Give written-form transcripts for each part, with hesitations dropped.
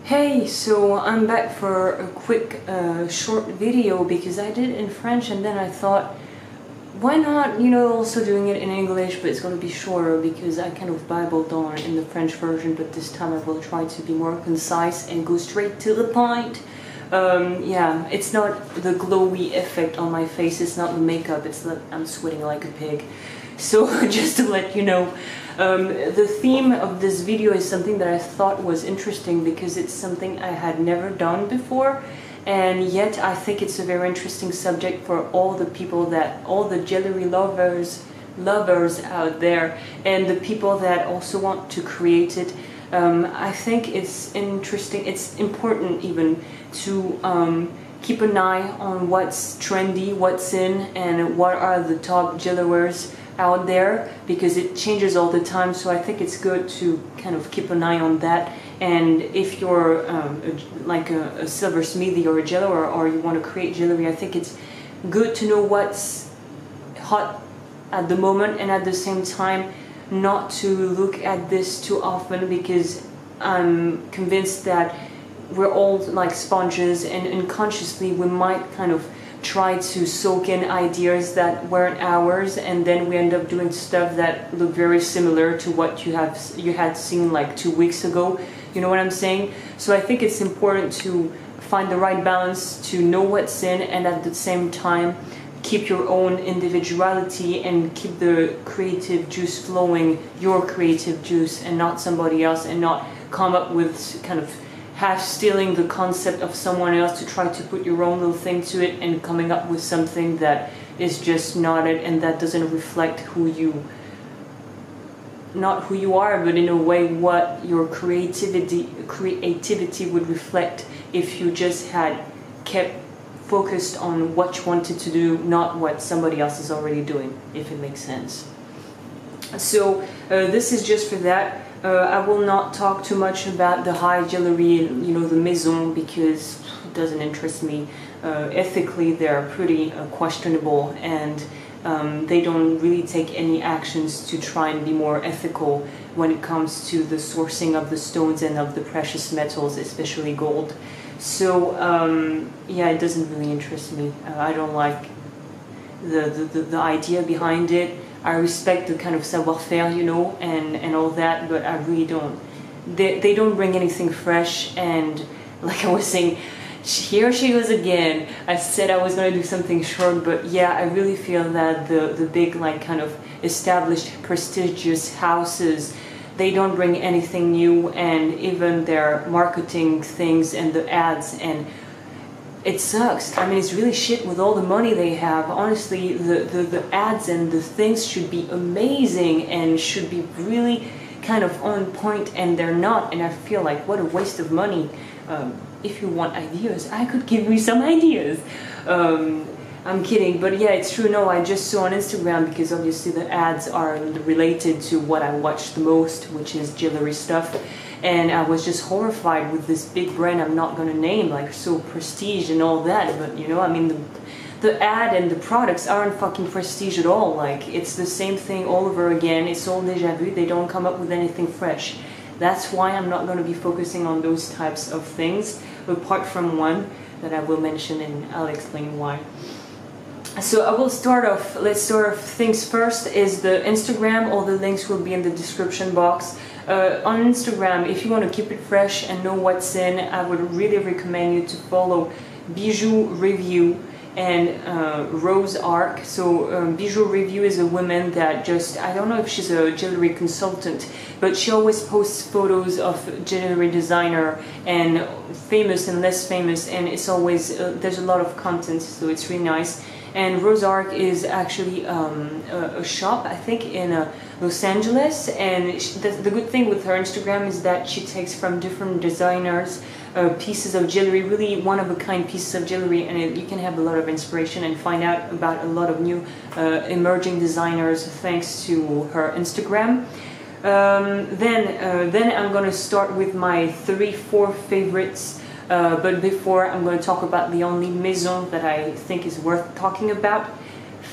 Hey, so I'm back for a quick short video because I did it in French and then I thought, why not, you know, also doing it in English, but it's going to be shorter because I kind of babbled on in the French version, but this time I will try to be more concise and go straight to the point. Yeah, it's not the glowy effect on my face, it's not the makeup, it's that I'm sweating like a pig. So just to let you know, the theme of this video is something that I thought was interesting because it's something I had never done before, and yet I think it's a very interesting subject for all the people that, all the jewelry lovers out there, and the people that also want to create it. I think it's interesting, it's important even to keep an eye on what's trendy, what's in, and what are the top jewelers out there, because it changes all the time. So I think it's good to kind of keep an eye on that. And if you're like a silversmithy or a jeweler, or you want to create jewelry, I think it's good to know what's hot at the moment, and at the same time not to look at this too often, because I'm convinced that we're all like sponges, and unconsciously we might kind of try to soak in ideas that weren't ours, and then we end up doing stuff that look very similar to what you had seen like 2 weeks ago. You know what I'm saying? So I think it's important to find the right balance, to know what's in, and at the same time keep your own individuality and keep the creative juice flowing, your creative juice, and not somebody else, and not come up with kind of half stealing the concept of someone else to try to put your own little thing to it, and coming up with something that is just not it, and that doesn't reflect not who you are, but in a way what your creativity would reflect if you just had kept focused on what you wanted to do, not what somebody else is already doing, if it makes sense. So this is just for that. I will not talk too much about the high jewelry, you know, the maison, because it doesn't interest me. Ethically, they're pretty questionable, and they don't really take any actions to try and be more ethical when it comes to the sourcing of the stones and of the precious metals, especially gold. So yeah, it doesn't really interest me. I don't like the idea behind it. I respect the kind of savoir-faire, you know, and all that, but I really don't. They don't bring anything fresh, and like I was saying, here she goes again. I said I was going to do something short, but yeah, I really feel that the big, like, kind of established, prestigious houses, they don't bring anything new, and even their marketing things and the ads, and it sucks. I mean, it's really shit with all the money they have. Honestly, the ads and the things should be amazing and should be really kind of on point, and they're not, and I feel like what a waste of money. If you want ideas, I could give you some ideas. I'm kidding, but yeah, it's true. No, I just saw on Instagram, because obviously the ads are related to what I watch the most, which is jewelry stuff. And I was just horrified with this big brand I'm not going to name, like so prestige and all that. But you know, I mean, the ad and the products aren't fucking prestige at all. Like, it's the same thing all over again. It's all déjà vu. They don't come up with anything fresh. That's why I'm not going to be focusing on those types of things, apart from one that I will mention, and I'll explain why. So I will start off, let's start off things first is the Instagram. All the links will be in the description box. On Instagram, if you want to keep it fresh and know what's in, I would really recommend you to follow Bijou Review and Rose Arc. So Bijou Review is a woman that just, I don't know if she's a jewelry consultant, but she always posts photos of jewelry designer, and famous and less famous, and it's always, there's a lot of content, so it's really nice. And Rose Arc is actually a shop, I think, in Los Angeles, and the good thing with her Instagram is that she takes from different designers pieces of jewelry, really one-of-a-kind pieces of jewelry, and you can have a lot of inspiration and find out about a lot of new emerging designers thanks to her Instagram. Then I'm going to start with my 3-4 favorites. But before, I'm going to talk about the only maison that I think is worth talking about.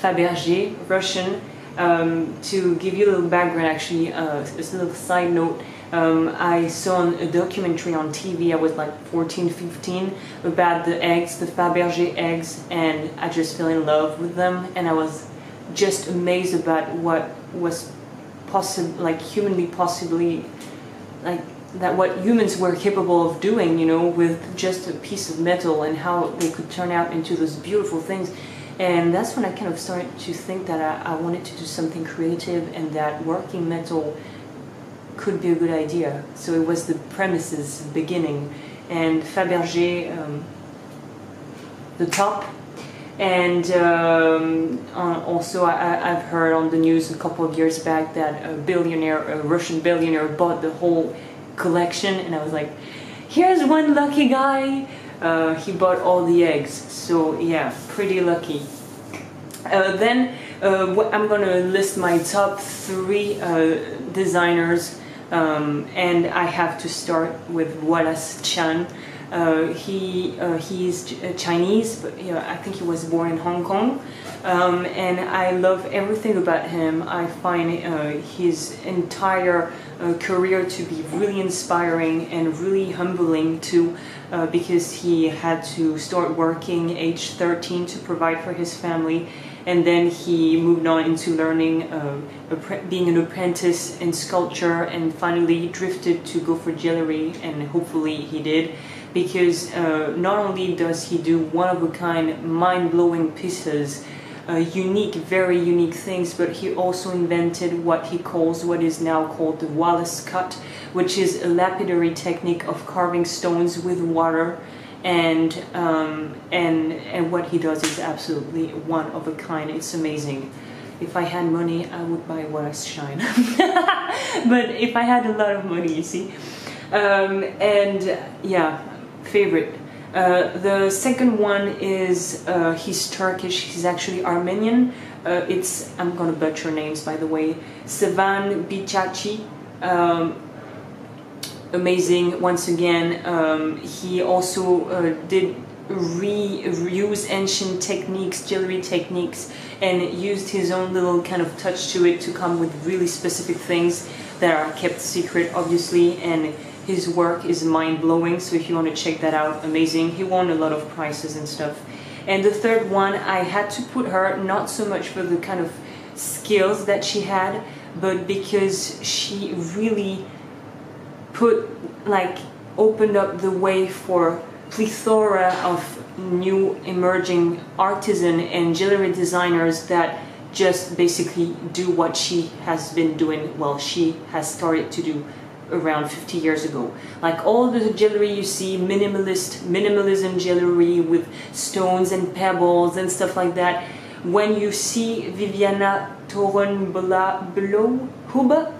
Fabergé, Russian. To give you a little background, actually, just a little side note, I saw a documentary on TV, I was like 14, 15, about the eggs, the Fabergé eggs, and I just fell in love with them, and I was just amazed about what was possible, like humanly possibly, like that what humans were capable of doing, you know, with just a piece of metal, and how they could turn out into those beautiful things. And that's when I kind of started to think that I wanted to do something creative, and that working metal could be a good idea. So it was the premises, beginning, and Fabergé, the top. And also I've heard on the news a couple of years back that a Russian billionaire bought the whole collection, and I was like, here's one lucky guy. He bought all the eggs, so yeah, pretty lucky. Then I'm gonna list my top 3 designers, and I have to start with Wallace Cut. He's Chinese, but I think he was born in Hong Kong, and I love everything about him. I find his entire career to be really inspiring and really humbling too, because he had to start working age 13 to provide for his family, and then he moved on into learning, being an apprentice in sculpture, and finally drifted to go for jewelry, and hopefully he did, because not only does he do one-of-a-kind, mind-blowing pieces, unique, very unique things, but he also invented what is now called the Wallace Cut, which is a lapidary technique of carving stones with water, and what he does is absolutely one of a kind. It's amazing. If I had money, I would buy Wallace Shine. But if I had a lot of money, you see. And yeah, favorite. The second one is, he's Turkish, he's actually Armenian. I'm gonna butcher names, by the way. Ismay Bijouterie. Amazing, once again. He also did reuse ancient techniques, jewelry techniques, and used his own little kind of touch to it to come with really specific things that are kept secret, obviously, and his work is mind-blowing, so if you want to check that out, amazing. He won a lot of prizes and stuff. And the third one, I had to put her, not so much for the kind of skills that she had, but because she really opened up the way for plethora of new emerging artisan and jewelry designers that just basically do what she has been doing, well, she has started to do around 50 years ago. Like all the jewelry you see, minimalism jewelry with stones and pebbles and stuff like that. When you see Vivianna Torun Bulow Hübe,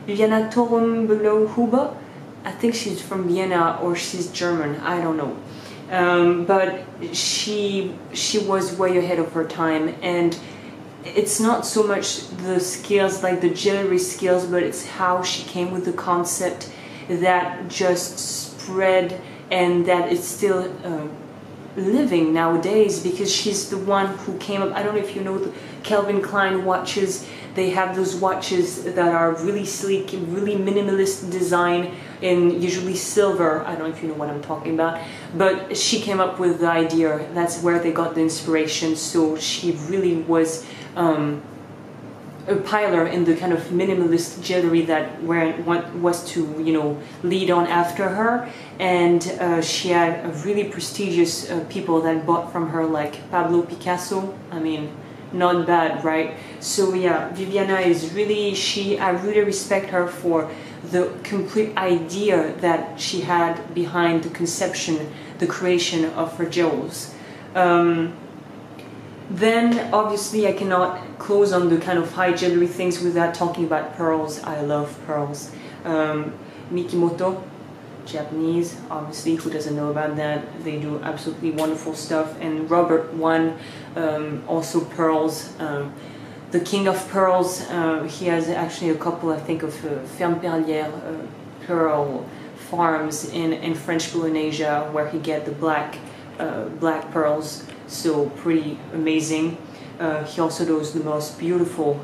Vivianna Torun Bulow Hübe, I think she's from Vienna or she's German, I don't know. But she was way ahead of her time, and it's not so much the skills, like the jewelry skills, but it's how she came with the concept that just spread, and that it's still living nowadays, because she's the one who came up. I don't know if you know the Calvin Klein watches. They have those watches that are really sleek, really minimalist design, in usually silver. I don't know if you know what I'm talking about, but she came up with the idea. That's where they got the inspiration. So she really was a pillar in the kind of minimalist jewelry that was to, you know, lead on after her. And she had a really prestigious people that bought from her, like Pablo Picasso. I mean, not bad, right? So yeah, Vivianna is really, I really respect her for the complete idea that she had behind the conception, the creation of her jewels. Then obviously I cannot close on the kind of high jewelry things without talking about pearls. I love pearls. Mikimoto, Japanese, obviously, who doesn't know about that? They do absolutely wonderful stuff. And Robert One, also pearls. The king of pearls, he has actually a couple, I think, of ferme perlière pearl farms in French Polynesia, where he get the black pearls. So pretty amazing. He also does the most beautiful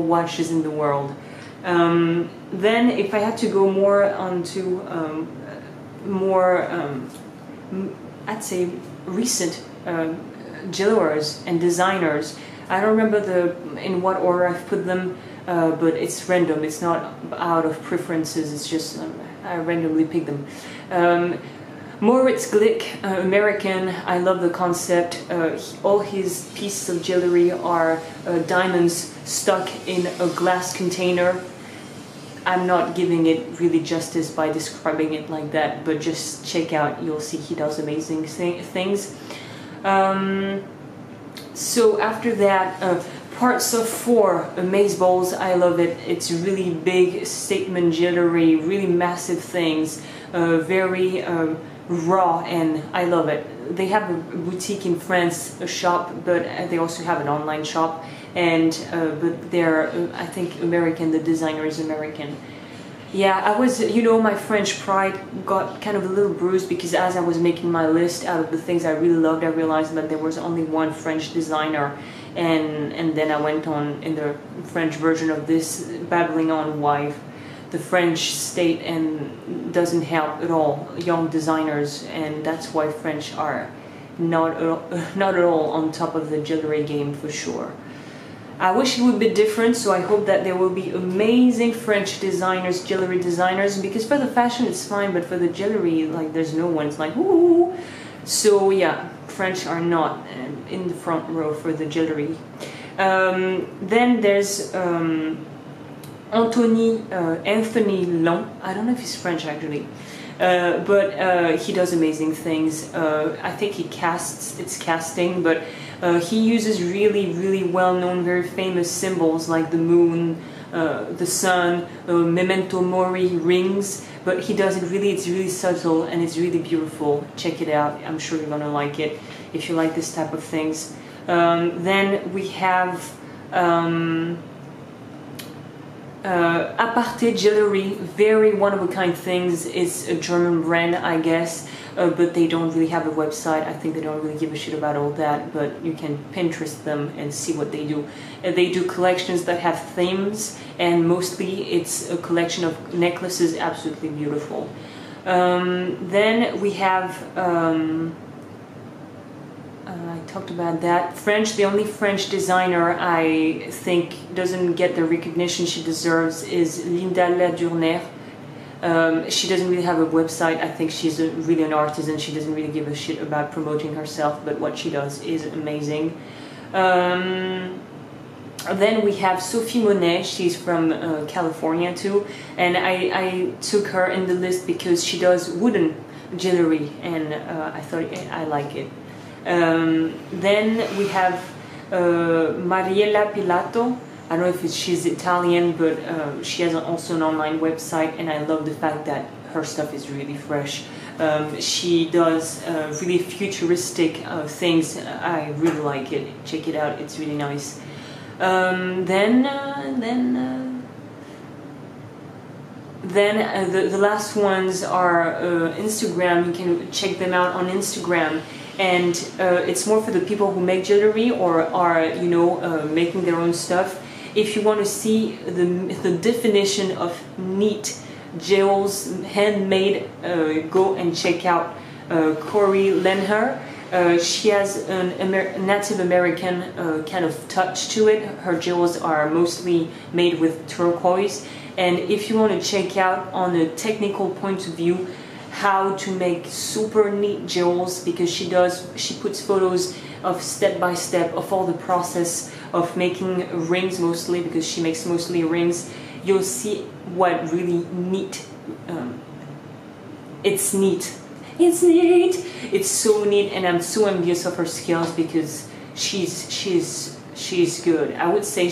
watches in the world. Then if I had to go more onto I'd say recent jewelers and designers. I don't remember in what order I've put them, but it's random. It's not out of preferences. It's just I randomly pick them. Moritz Glick, American. I love the concept. All his pieces of jewelry are diamonds stuck in a glass container. I'm not giving it really justice by describing it like that, but just check out, you'll see he does amazing things. So after that, parts of 4 amaze balls. I love it. It's really big statement jewelry, really massive things, very raw, and I love it. They have a boutique in France, a shop, but they also have an online shop, and but they're I think American. The designer is American. Yeah, I was, you know, my French pride got kind of a little bruised because as I was making my list out of the things I really loved, I realized that there was only one French designer, and then I went on in the French version of this, babbling on why the French state and doesn't help at all young designers, and that's why French are not at all on top of the jewelry game for sure. I wish it would be different, so I hope that there will be amazing French designers, jewelry designers, because for the fashion it's fine, but for the jewelry, like, there's no one. It's like, ooh. So yeah, French are not in the front row for the jewelry. Then there's Anthony Long. I don't know if he's French actually, but he does amazing things. I think he casts, it's casting, but he uses really well-known, very famous symbols like the moon, the sun, memento mori rings, but he does it really, it's really subtle and it's really beautiful. Check it out. I'm sure you're gonna like it if you like this type of things. Then we have Aparte Jewellery, very one-of-a-kind things. It's a German brand, I guess, but they don't really have a website. I think they don't really give a shit about all that, but you can Pinterest them and see what they do. They do collections that have themes, and mostly it's a collection of necklaces, absolutely beautiful. Then we have I talked about that. French, the only French designer I think doesn't get the recognition she deserves is Linda Ladurner. She doesn't really have a website. I think she's really an artisan. She doesn't really give a shit about promoting herself, but what she does is amazing. Then we have Sophie Monet. She's from California too, and I took her in the list because she does wooden jewelry, and I thought I like it. Then we have Mariela Pilato. I don't know if she's Italian, but she has also an online website, and I love the fact that her stuff is really fresh. She does really futuristic things. I really like it. Check it out. It's really nice. Then the last ones are Instagram. You can check them out on Instagram. And it's more for the people who make jewelry or are, you know, making their own stuff. If you want to see the definition of neat jewels, handmade, go and check out Corey Lenher. She has a Native American kind of touch to it. Her jewels are mostly made with turquoise. And if you want to check out on a technical point of view how to make super neat jewels, because she puts photos of step by step of all the process of making rings, mostly because she makes mostly rings. You'll see what really neat. It's neat. It's neat. It's so neat, and I'm so envious of her skills because she's good. I would say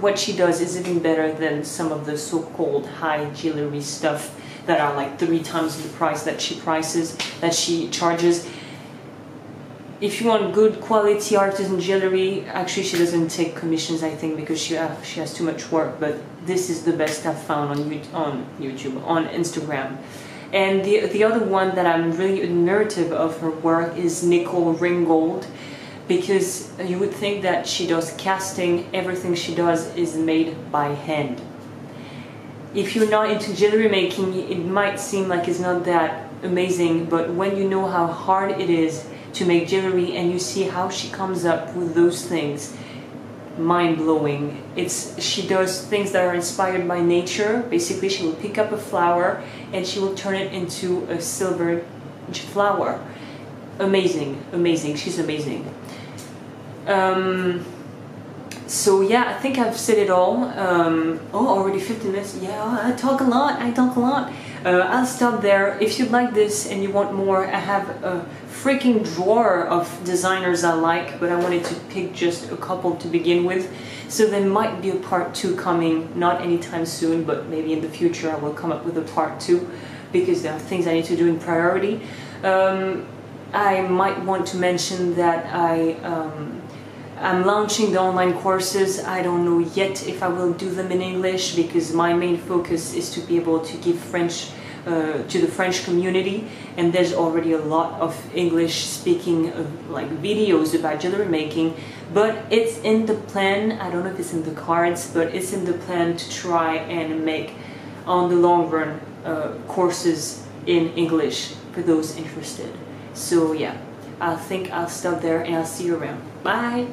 what she does is even better than some of the so-called high jewelry stuff that are like 3 times the price that she charges. If you want good quality artisan jewelry, actually she doesn't take commissions, I think, because she has too much work, but this is the best I've found on YouTube, on Instagram. And the other one that I'm really admirative of her work is Nicola Ringwald. because you would think that she does casting, everything she does is made by hand. If you're not into jewelry making, it might seem like it's not that amazing, but when you know how hard it is to make jewelry and you see how she comes up with those things, mind-blowing. She does things that are inspired by nature. Basically, she will pick up a flower and she will turn it into a silver flower. Amazing, amazing. She's amazing. So yeah, I think I've said it all. Oh, already 15 minutes. Yeah, I talk a lot. I'll stop there. If you like this and you want more, I have a freaking drawer of designers I like, but I wanted to pick just a couple to begin with. So there might be a part 2 coming, not anytime soon, but maybe in the future I will come up with a part 2 because there are things I need to do in priority. I might want to mention that I'm launching the online courses. I don't know yet if I will do them in English because my main focus is to be able to give French to the French community, and there's already a lot of English speaking like videos about jewelry making, but it's in the plan. I don't know if it's in the cards, but it's in the plan to try and make on the long run courses in English for those interested. So yeah, I think I'll stop there and I'll see you around. Bye!